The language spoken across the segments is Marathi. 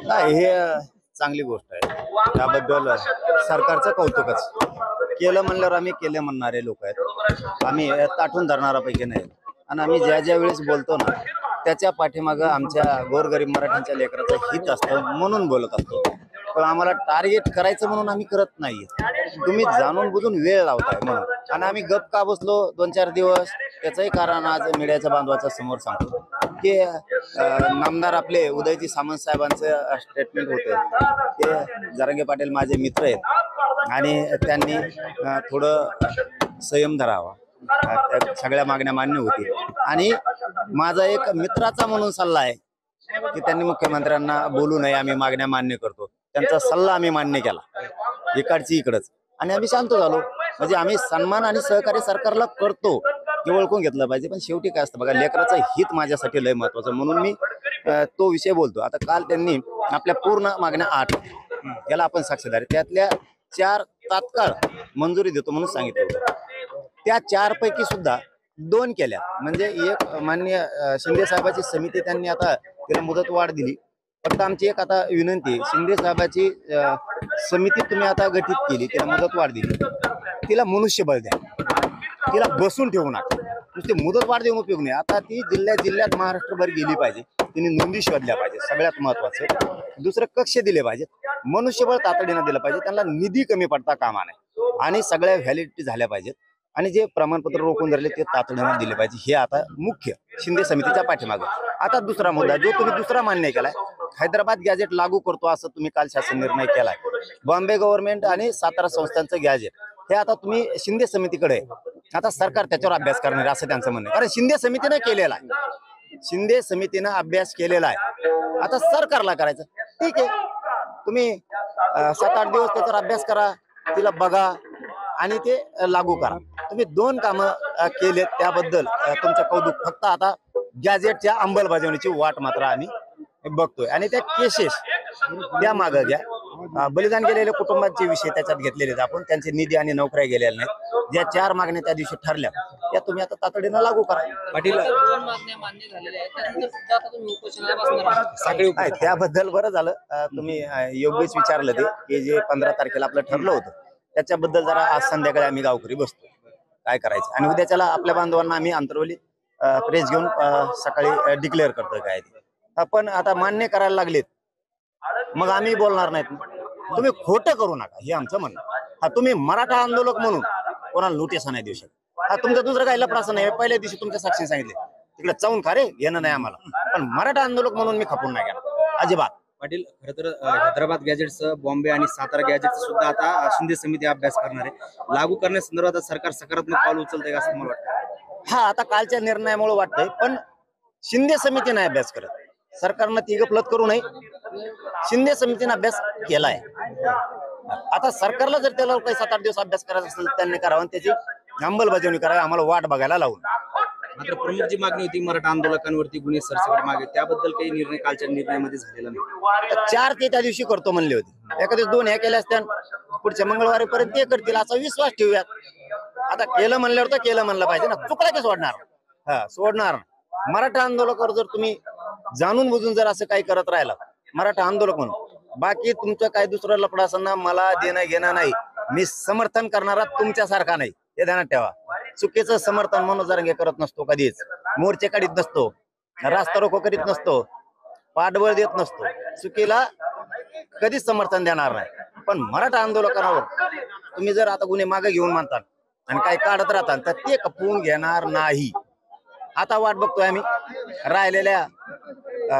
नाही, हे चांगली गोष्ट आहे. त्याबद्दल सरकारचं कौतुकच. केलं म्हणल्यावर आम्ही केले म्हणणारे लोक आहेत. आम्ही ताठून धरणाऱ्यापैकी नाही. आणि आम्ही ज्या ज्या वेळेस बोलतो ना त्याच्या पाठीमागं आमच्या गोरगरीब मराठ्यांच्या लेकराचं हित असतं म्हणून बोलत असतो. पण आम्हाला टार्गेट करायचं म्हणून आम्ही करत नाही. तुम्ही जाणून बुजून वेळ लावताय म्हणून. आणि आम्ही गप का बसलो 2-4 दिवस, त्याचंही कारण आज मीडियाच्या बांधवाच्या समोर सांगतो की नामदार आपले उदयजी सामंत साहेबांचं स्टेटमेंट होतं की जरांगे पाटील माझे मित्र आहेत आणि त्यांनी थोडं संयम धरावा. त्या सगळ्या मागण्या मान्य होती. आणि माझा एक मित्राचा म्हणून सल्ला आहे की त्यांनी मुख्यमंत्र्यांना बोलू नये, आम्ही मागण्या मान्य करतो. त्यांचा सल्ला आम्ही मान्य केला, इकडची इकडच, आणि आम्ही शांत झालो. म्हणजे आम्ही सन्मान आणि सहकार्य सरकारला करतो हे ओळखून घेतलं पाहिजे. पण शेवटी काय असतं बघा, लेकराचं हित माझ्यासाठी लय महत्वाचं, म्हणून मी तो विषय बोलतो. आता काल त्यांनी आपल्या पूर्ण मागण्या 8 याला आपण साक्षीदार, त्यातल्या 4 तात्काळ मंजुरी देतो म्हणून सांगितलं होतं. त्या 4 पैकी सुद्धा 2 केल्या. म्हणजे एक माननीय शिंदे साहेबाची समिती त्यांनी आता तिला मुदत वाढ दिली. फक्त आमची एक आता विनंती आहे, शिंदे साहेबाची समिती तुम्ही आता गठीत केली, तिला मुदत वाढ दिली, तिला मनुष्यबळ द्या, तिला बसून ठेवू नका. नुसते मुदत वाढ देऊन उपयोग नाही. आता ती जिल्ह्यात महाराष्ट्रभर गेली पाहिजे, तिने नोंदी शोधल्या पाहिजे. सगळ्यात महत्वाचं दुसरं कक्ष दिले पाहिजे, मनुष्यबळ तातडीनं दिलं पाहिजे, त्यांना निधी कमी पडता कामा नये, आणि सगळ्या व्हॅलिडिटी झाल्या पाहिजेत, आणि जे प्रमाणपत्र रोखून धरले ते तातडीनं दिले पाहिजे. हे आता मुख्य शिंदे समितीच्या पाठीमागे. आता दुसरा मुद्दा जो तुम्ही दुसरा मान्य केलाय, हैदराबाद गॅजेट लागू करतो असं तुम्ही काल शासन निर्णय केलाय. बॉम्बे गव्हर्नमेंट आणि सातारा संस्थांचं गॅजेट हे आता तुम्ही शिंदे समितीकडे, आता सरकार त्याच्यावर अभ्यास करणार असं त्यांचं म्हणणं. कारण शिंदे समितीनं केलेला आहे, शिंदे समितीनं अभ्यास केलेला आहे, आता सरकारला करायचं. ठीक आहे, तुम्ही 7-8 दिवस त्याच्यावर अभ्यास करा, तिला बघा आणि ते लागू करा. तुम्ही 2 कामं केलेत, त्याबद्दल तुमचं कौतुक. फक्त आता गॅजेटच्या अंमलबजावणीची वाट मात्र आम्ही बघतोय, आणि त्या केसेस त्या मागं घ्या. बलिदान गेलेल्या कुटुंबांचे विषय त्याच्यात घेतलेले आहेत आपण, त्यांचे निधी आणि नोकऱ्या गेलेल्या नाहीत. ज्या 4 मागण्या त्या दिवशी ठरल्या त्या तुम्ही आता तातडीनं लागू करा. पाटील, त्याबद्दल बरं झालं तुम्ही योग्यच विचारलं ते की जे 15 तारखेला आपलं ठरलं होतं त्याच्याबद्दल जरा आज संध्याकाळी आम्ही गावकरी बसतो काय करायचं, आणि उद्याच्याला आपल्या बांधवांना आम्ही अंतरवली प्रेस घेऊन सकाळी डिक्लेअर करतोय काय ते. पण आता मान्य करायला लागलेत, मग आम्ही बोलणार नाहीत. तुम्ही खोटं करू नका हे आमचं म्हणणं. हा, तुम्ही मराठा आंदोलक म्हणून कोणाला नोटीस नाही देऊ शकत. हा, तुमचं दुसरं काही लफडाचं नाही. पहिल्या दिवशी तुमच्या साक्षी सांगितले तिकडे चावून खा रे, येणं नाही आम्हाला, पण मराठा आंदोलक म्हणून मी खपून नाही गेला अजिबात. पाटील, खरं तर हैदराबाद गॅजेटचं, बॉम्बे आणि सातारा गॅजेटचं सुद्धा आता शिंदे समिती अभ्यास करणार आहे. लागू करण्यासंदर्भात सरकार सकारात्मक पाऊल उचलतंय का असं मला वाटतं. हा, आता कालच्या निर्णयामुळे वाटतंय, पण शिंदे समिती नाही अभ्यास करत. सरकारनं ती गफलत करू नये, शिंदे समितीने अभ्यास केलाय. आता सरकारला जर त्याला काही 7-8 दिवस अभ्यास करायचा असेल तर त्यांनी करावं, त्याची अंमलबजावणी करावी, आम्हाला वाट बघायला लावून. मात्र प्रमुख जी मागणी होती मराठा आंदोलकांवरती गुन्हे सरसकट मागे, त्याबद्दल काही निर्णय कालच्या निर्णयामध्ये झालेला नाही. 4 ते त्या दिवशी करतो म्हणले होते, एखाद्या 2 ह्या केल्या असत्या, पुढच्या मंगळवारीपर्यंत ते करतील असा विश्वास ठेवूयात. आता केलं म्हणल्यावर तर केलं म्हणलं पाहिजे ना, चुकला की सोडणार. हा, सोडणार. मराठा आंदोलकावर जर तुम्ही जाणून बुजून जर असं काही करत राहिला मराठा आंदोलक म्हणून, बाकी तुमचं काय दुसरं लफडा असताना मला देणं घेणं नाही. मी समर्थन करणारा तुमच्यासारखा नाही, हे ध्यानात ठेवा. चुकीचं समर्थन मनोज जरांगे करत नसतो, कधीच मोर्चे काढीत नसतो, रास्ता रोको करीत नसतो, पाठबळ देत नसतो, चुकीला कधीच समर्थन देणार नाही. पण मराठा आंदोलकांवर तुम्ही जर आता गुन्हे मागे घेऊन मानता आणि काही काढत राहता तर ते खपवून घेणार नाही. आता वाट बघतोय आम्ही राहिलेल्या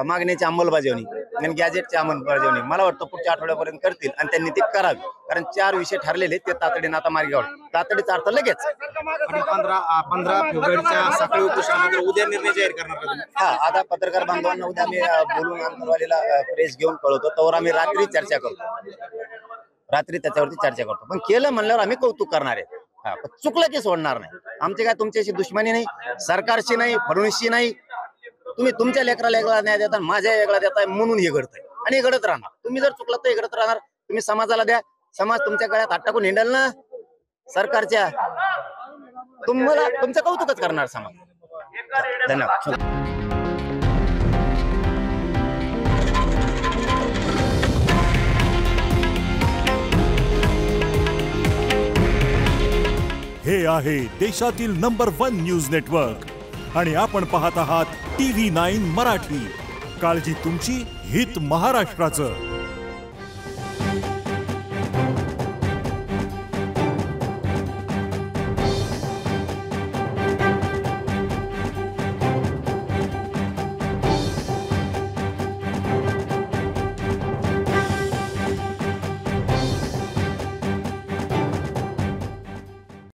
मागणीची अंमलबजावणी आणि गॅजेटची अंमलबजावणी. मला वाटतं पुढच्या आठवड्यापर्यंत करतील आणि त्यांनी ते करावे, कारण 4 विषय ठरलेले ते तातडीने आता मार्गावर. तातडीचा अर्थ लगेच. 15 फेब्रुवारीच्या सकाळी उपोषणानंतर उद्या निर्णय जाहीर करणार का? हा, आता पत्रकार बांधवांना उद्या आम्ही बोलून अंतरवालीला प्रेस घेऊन कळवतो, तर आम्ही रात्री चर्चा करतो, रात्री त्याच्यावरती चर्चा करतो. पण केलं म्हणल्यावर आम्ही कौतुक करणार आहे. हा, चुकलं की सोडणार नाही. आमची काय तुमच्याशी दुश्मनी नाही, सरकारशी नाही, फडणवीसशी नाही. तुम्ही तुमच्या लेकराला वेगळा न्याय देता, माझ्या वेगळा देताय म्हणून हे घडतंय आणि हे घडत राहणार. तुम्ही जर चुकलात तर हे घडत राहणार. तुम्ही समाजाला द्या, समाज तुमच्या गळ्यात हात टाकून हिंडल ना सरकारच्या, तुम्हाला तुमचं कौतुकच करणार समाज. धन्यवाद. आहे देशातील नंबर 1 न्यूज नेटवर्क आणि आपण पाहत आहात TV9 मराठी. काळजी तुमची, हित महाराष्ट्राचं.